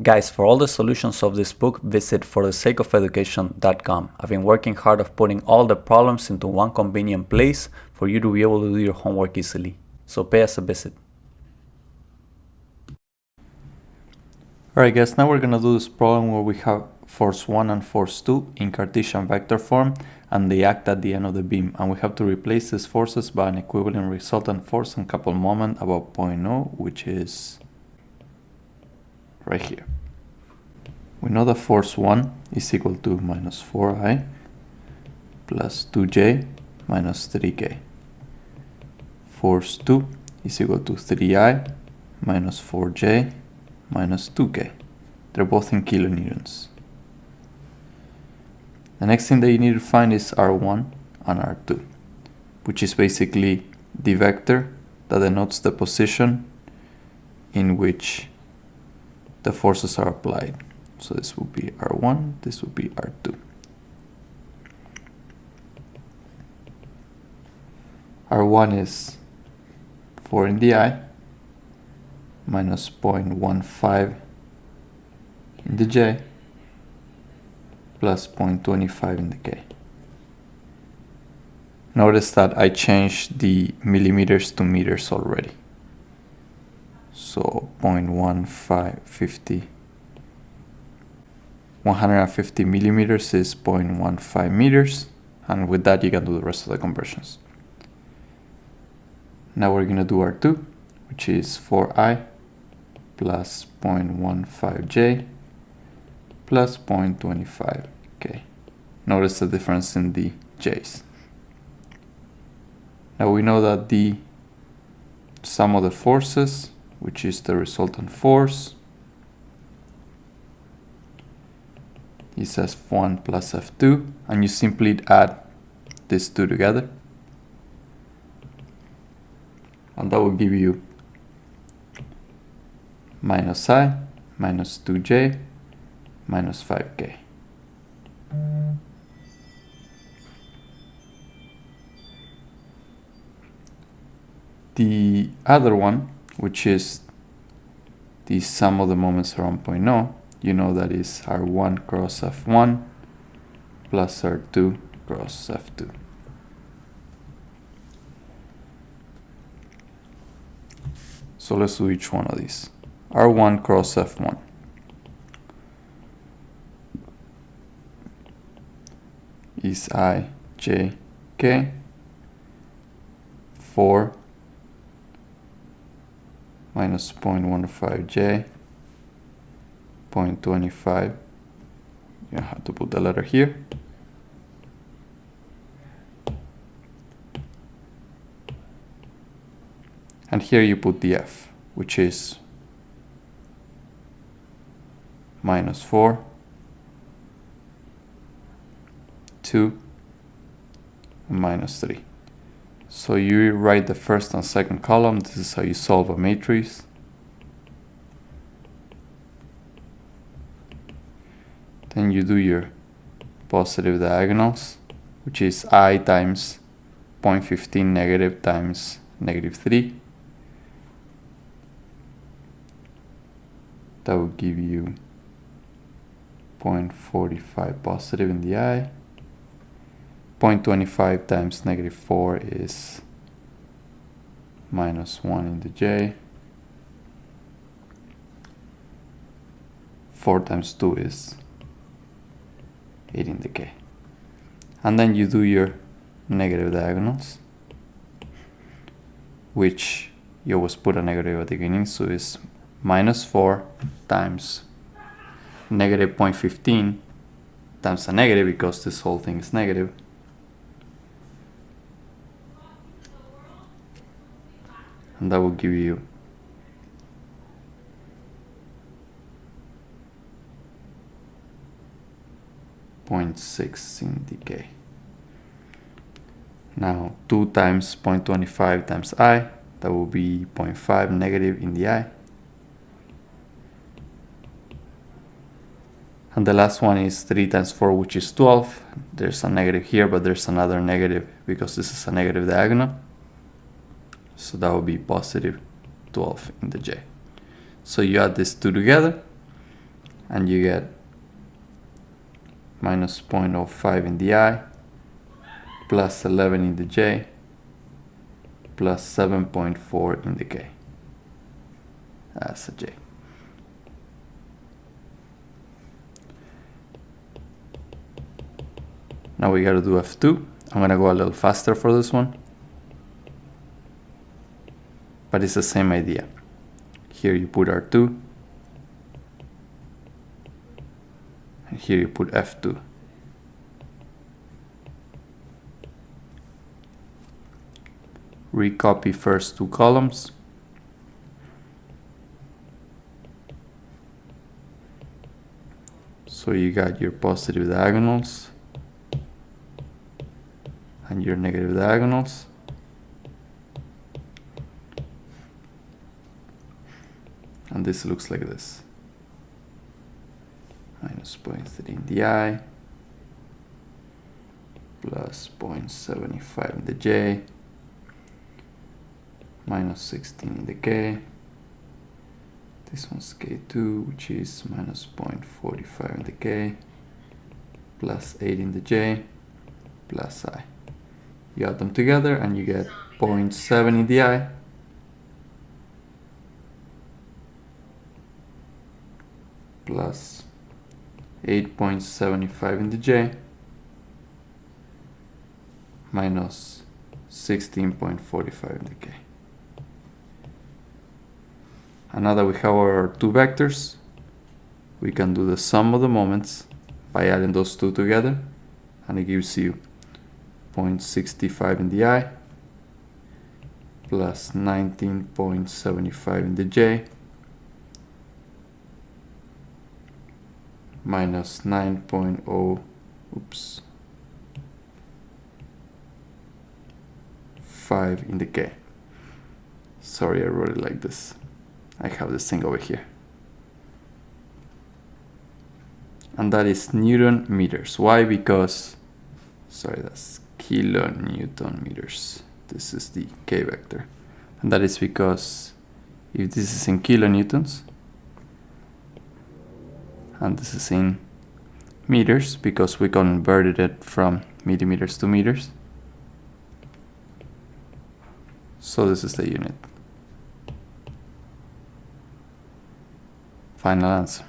Guys, for all the solutions of this book, visit forthesakeofeducation.com. I've been working hard of putting all the problems into one convenient place for you to be able to do your homework easily. So pay us a visit. Alright guys, now we're going to do this problem where we have force 1 and force 2 in Cartesian vector form and they act at the end of the beam, and we have to replace these forces by an equivalent resultant force and couple moment about point O, which is right here. We know that force 1 is equal to minus 4i plus 2j minus 3k. Force 2 is equal to 3i minus 4j minus 2k. They're both in kilonewtons. The next thing that you need to find is R1 and R2, which is basically the vector that denotes the position in which the forces are applied. So this will be R1, this will be R2. R1 is 4 in the I, minus 0.15 in the J, plus 0.25 in the K. Notice that I changed the millimeters to meters already. So 150 millimeters is 0.15 meters, and with that you can do the rest of the conversions. Now we're going to do R2, which is 4i plus 0.15j plus 0.25k. Notice the difference in the j's. Now we know that the sum of the forces, which is the resultant force, is F1 plus F2, and you simply add these two together, and that will give you minus I minus 2j minus 5k. The other one, which is the sum of the moments around point O, you know that is R1 cross F1 plus R2 cross F2. So let's do each one of these. R1 cross F1. Is I, J, K, 4 minus 0.15j, 0.25, you have to put the letter here, and here you put the F, which is minus 4, 2, and minus 3. So you write the first and second column. This is how you solve a matrix. Then you do your positive diagonals, which is I times 0.15 negative times negative 3. That will give you 0.45 positive in the I. 0.25 times negative 4 is minus 1 in the J. 4 times 2 is 8 in the K. And then you do your negative diagonals, which you always put a negative at the beginning, so it's minus 4 times negative 0.15 times a negative, because this whole thing is negative, and that will give you 0.6 in the K. Now 2 times 0.25 times I, that will be 0.5 negative in the I. And the last one is 3 times 4, which is 12. There's a negative here, but there's another negative because this is a negative diagonal. So that will be positive 12 in the J. So you add these two together, and you get minus 0.05 in the I, plus 11 in the J, plus 7.4 in the K. That's a J. Now we gotta do F2. I'm gonna go a little faster for this one, but it's the same idea. Here you put R2, and here you put F2. Recopy first two columns. So you got your positive diagonals and your negative diagonals. And this looks like this. Minus 0.3 in the I, plus 0.75 in the J, minus 16 in the K. This one's K2, which is minus 0.45 in the K, plus 8 in the J, plus I. You add them together and you get 0.7 in the I, plus 8.75 in the J, minus 16.45 in the K. And now that we have our two vectors, we can do the sum of the moments by adding those two together, and it gives you 0.65 in the I, plus 19.75 in the J, minus 9.0, oops, 5 in the K. Sorry, I wrote it like this. I have this thing over here. And that is Newton meters. Why? Because, sorry, that's kilonewton meters. This is the K vector. And that is because if this is in kilonewtons, and this is in meters, because we converted it from millimeters to meters. So this is the unit. Final answer.